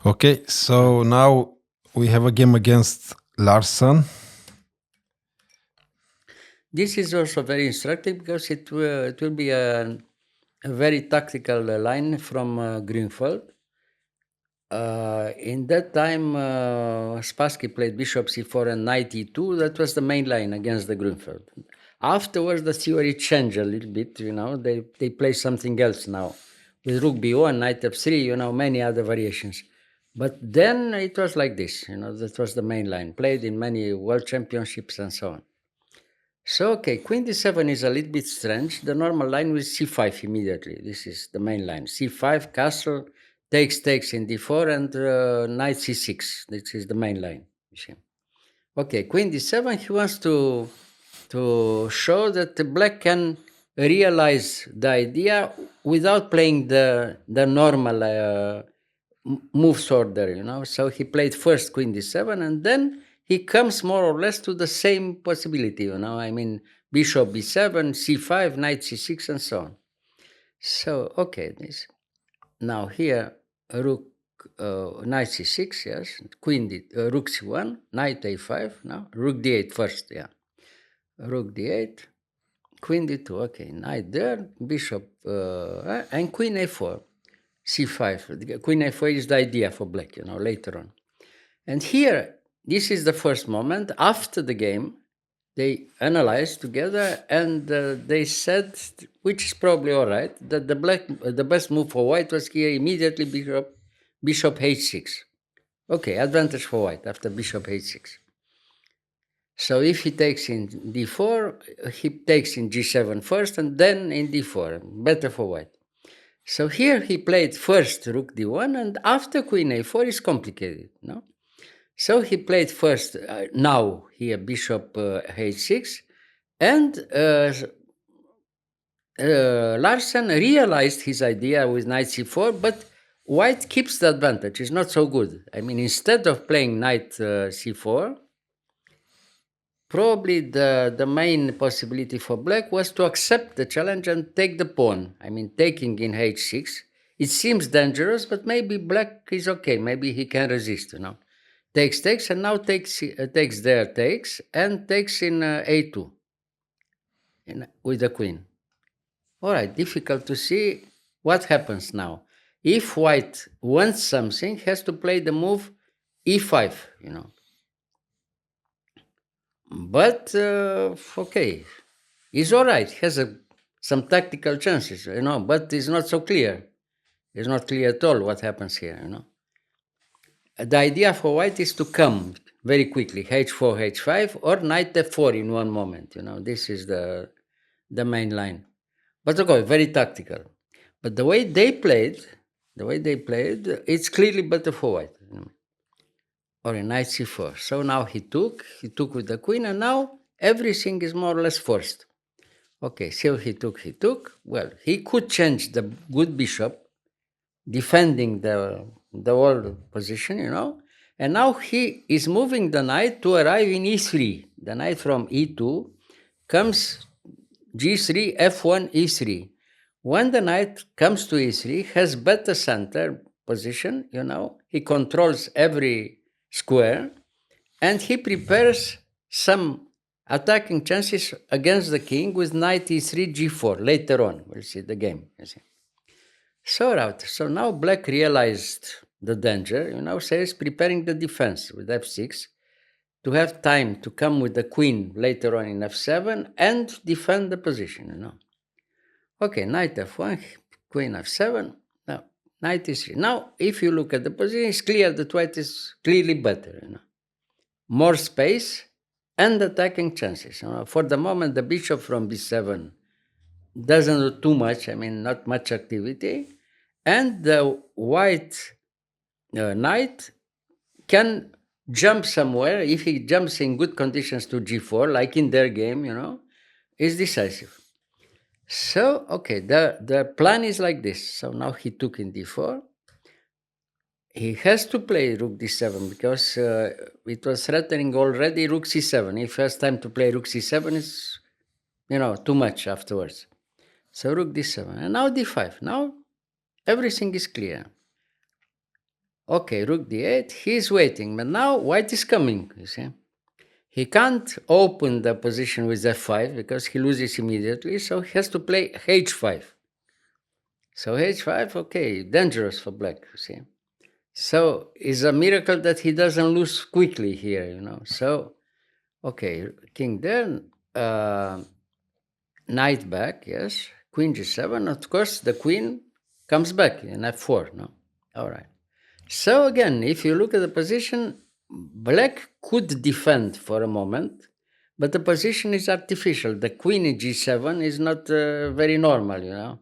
Okay, so now we have a game against Larsen. This is also very instructive because it will be a very tactical line from Grünfeld. In that time, Spassky played bishop c4 and knight e2. That was the main line against the Grünfeld. Afterwards, the theory changed a little bit. They play something else now with rook b1, knight f3. Many other variations. But then it was like this. That was the main line, played in many world championships and so on. So, okay, queen d7 is a little bit strange. The normal line was c5 immediately. This is the main line. c5, castle, takes in d4, and knight c6. This is the main line. You see. Okay, queen d7, he wants to show that the black can realize the idea without playing the normal moves order. So he played first queen d7, and then he comes more or less to the same possibility. I mean, bishop b7, c5, knight c6, and so on. So, okay, this now here rook, knight c6, yes, queen rook c1, knight a5. Now rook d8 first, yeah, rook d8, queen d2. Okay, knight there, bishop, and queen a4, c5. Queen a4 is the idea for black, later on. And here, this is the first moment. After the game, they analyzed together and they said, which is probably all right, that the best move for white was here immediately bishop h6. Okay, advantage for white after bishop h6. So if he takes in d4, he takes in g7 first and then in d4, better for white. So here he played first rook d1, and after queen a4 is complicated, no? So he played first, now here, bishop h6, and Larsen realized his idea with knight c4, but white keeps the advantage. It's not so good. I mean, instead of playing knight c4, probably the main possibility for black was to accept the challenge and take the pawn. I mean, taking in h6. It seems dangerous, but maybe black is okay. Maybe he can resist. Takes, and now takes there, and takes in a2 with the queen. All right, difficult to see what happens now. If white wants something, has to play the move e5. But okay, it's all right. Has some tactical chances, but it's not so clear. It's not clear at all what happens here. The idea for white is to come very quickly, h4, h5, or knight f4 in one moment. This is the main line. But okay, very tactical. But the way they played, it's clearly better for white. Or a knight c4. So now he took with the queen, and now everything is more or less forced. Okay, so he took. Well, he could change the good bishop, defending the old position, and now he is moving the knight to arrive in e3. The knight from e2 comes g3, f1, e3. When the knight comes to e3, has better center position, he controls every square, and he prepares some attacking chances against the king with knight e3, g4. Later on, we'll see the game. So now black realized the danger, says preparing the defense with f6 to have time to come with the queen later on in f7 and defend the position, Okay, knight f1, queen f7, now knight e3. Now, if you look at the position, it's clear that white is clearly better, More space and attacking chances. For the moment, the bishop from b7 doesn't do too much, not much activity, and the white knight can jump somewhere. If he jumps in good conditions to g4, like in their game, is decisive. So, okay, the plan is like this. So now he took in d4. He has to play rook d7 because it was threatening already rook c7. If he has time to play rook c7, it's, too much afterwards. So rook d7. And now d5. Now everything is clear. Okay, rook d8, he's waiting, but now white is coming, you see. He can't open the position with f5 because he loses immediately, so he has to play h5. So h5, okay, dangerous for black, you see. So it's a miracle that he doesn't lose quickly here, you know. So, okay, king there, knight back, yes, queen g7. Of course, the queen comes back in f4, no? All right. So again, if you look at the position, black could defend for a moment, but the position is artificial. The queen in g7 is not very normal, you know.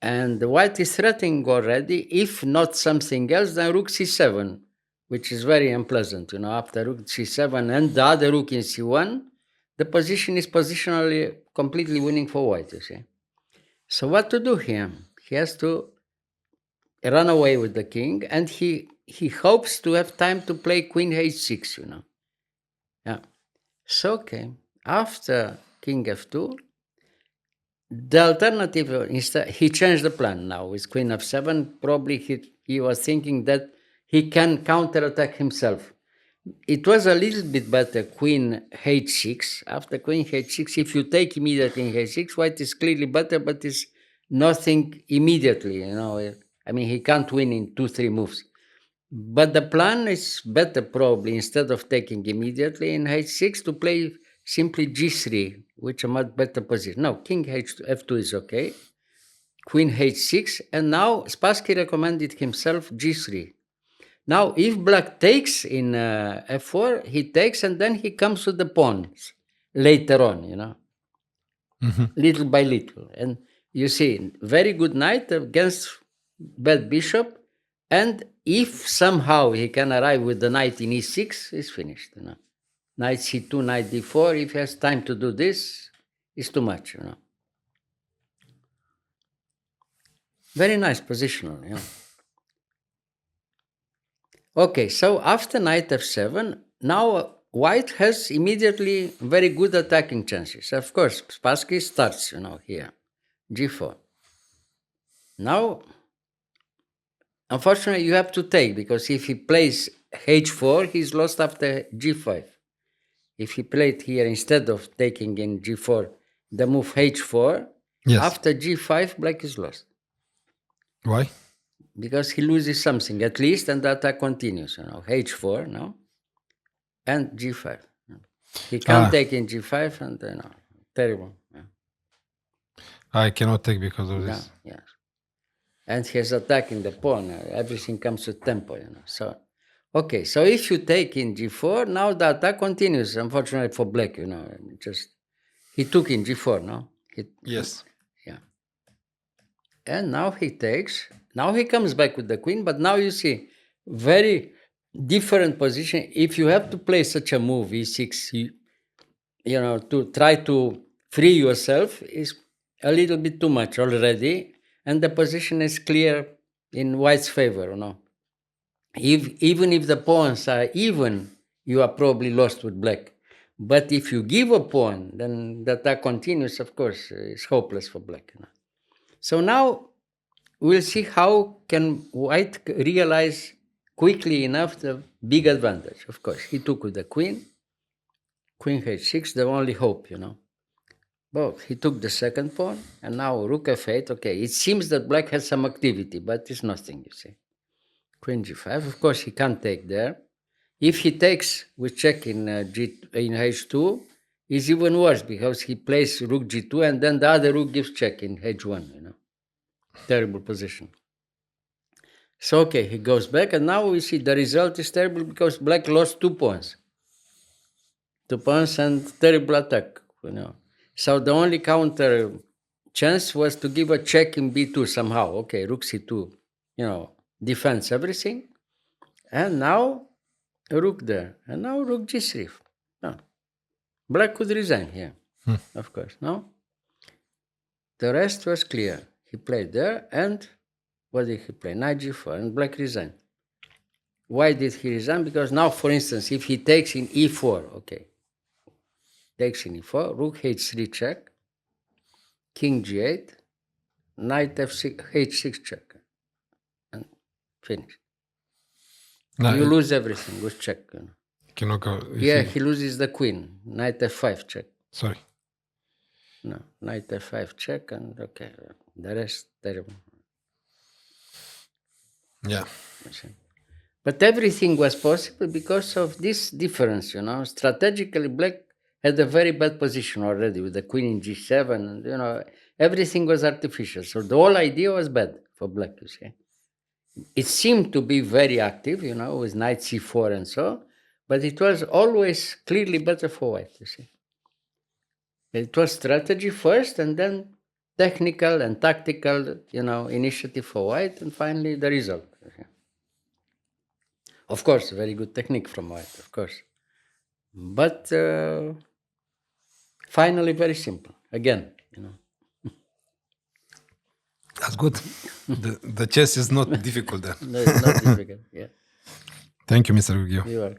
And the white is threatening already. If not something else, then rook c7, which is very unpleasant, you know. After rook c7 and the other rook in c1, the position is positionally completely winning for white, you see. So what to do here? He has to run away with the king, and he hopes to have time to play queen h6, you know. Yeah. So, okay, after king f2, the alternative, instead, he changed the plan now with queen f7. Probably he was thinking that he can counterattack himself. It was a little bit better queen h6. After queen h6, if you take immediately in h6, white is clearly better, but it's nothing immediately, you know. I mean, he can't win in 2-3 moves. But the plan is better probably, instead of taking immediately in h6, to play simply g3, which a much better position. No, king f2 is okay, queen h6, and now Spassky recommended himself g3. Now, if black takes in f4, he takes, and then he comes with the pawns later on, you know, little by little. And you see, very good knight against bad bishop, and if somehow he can arrive with the knight in e6, it's finished, you know. Knight c2, knight d4, if he has time to do this, it's too much, you know. Very nice positional, you know. Okay, so after knight f7, now white has immediately very good attacking chances. Of course, Spassky starts, you know, here, g4. Now, unfortunately, you have to take, because if he plays h4, he's lost after g5. If he played here, instead of taking in g4, the move h4, Yes. after g5, black is lost. Why? Because he loses something, at least, and the attack continues, you know, h4, no? And g5. He can't take in g5, and, you know, terrible. Yeah. I cannot take because of this. Yeah, yes. And he's attacking the pawn. Everything comes with tempo, you know. So, okay, so if you take in g4, now the attack continues, unfortunately for black, you know. Just, he took in g4, no? Yes. Yeah. And now he takes. Now he comes back with the queen, but now you see, very different position. If you have to play such a move, e6, you know, to try to free yourself is a little bit too much already, and the position is clear in white's favor, you know. Even if the pawns are even, you are probably lost with black. But if you give a pawn, then the attack continues, of course, it's hopeless for black. You know. So now we'll see how can white realize quickly enough the big advantage. Of course, he took with the queen h6, the only hope, you know. Well, he took the second pawn, and now rook f8. Okay, it seems that black has some activity, but it's nothing, you see. Queen g5. Of course, he can't take there. If he takes with check in in h2, is even worse, because he plays rook g2, and then the other rook gives check in h1. You know, terrible position. So okay, he goes back, and now we see the result is terrible because black lost 2 pawns. 2 pawns and terrible attack. You know, so the only counter chance was to give a check in b2 somehow. Okay, rook c2, you know, defends everything, and now rook there, and now rook g3. No. Black could resign here, of course, no? The rest was clear. He played there, and what did he play? Knight g4, and black resigned. Why did he resign? Because now, for instance, if he takes in e4, okay, takes in e4, rook h3 check, king g8, knight f6, h6 check, and finish. No, You lose everything with check. You know. cannot go. Yeah, he loses the queen. Knight f5 check. Sorry. No, knight f5 check, and okay, the rest terrible. Yeah. But everything was possible because of this difference, you know. Strategically, black had a very bad position already with the queen in g7, and, you know, everything was artificial. So the whole idea was bad for black, you see. It seemed to be very active, you know, with knight c4 and so, but it was always clearly better for white, you see. It was strategy first, and then technical and tactical, you know, initiative for white, and finally the result. Of course, very good technique from white, of course. But finally, very simple. Again, you know. That's good. The chess is not difficult then. No, it's not difficult. Yeah. Thank you, Mr. Gheorghiu. You are.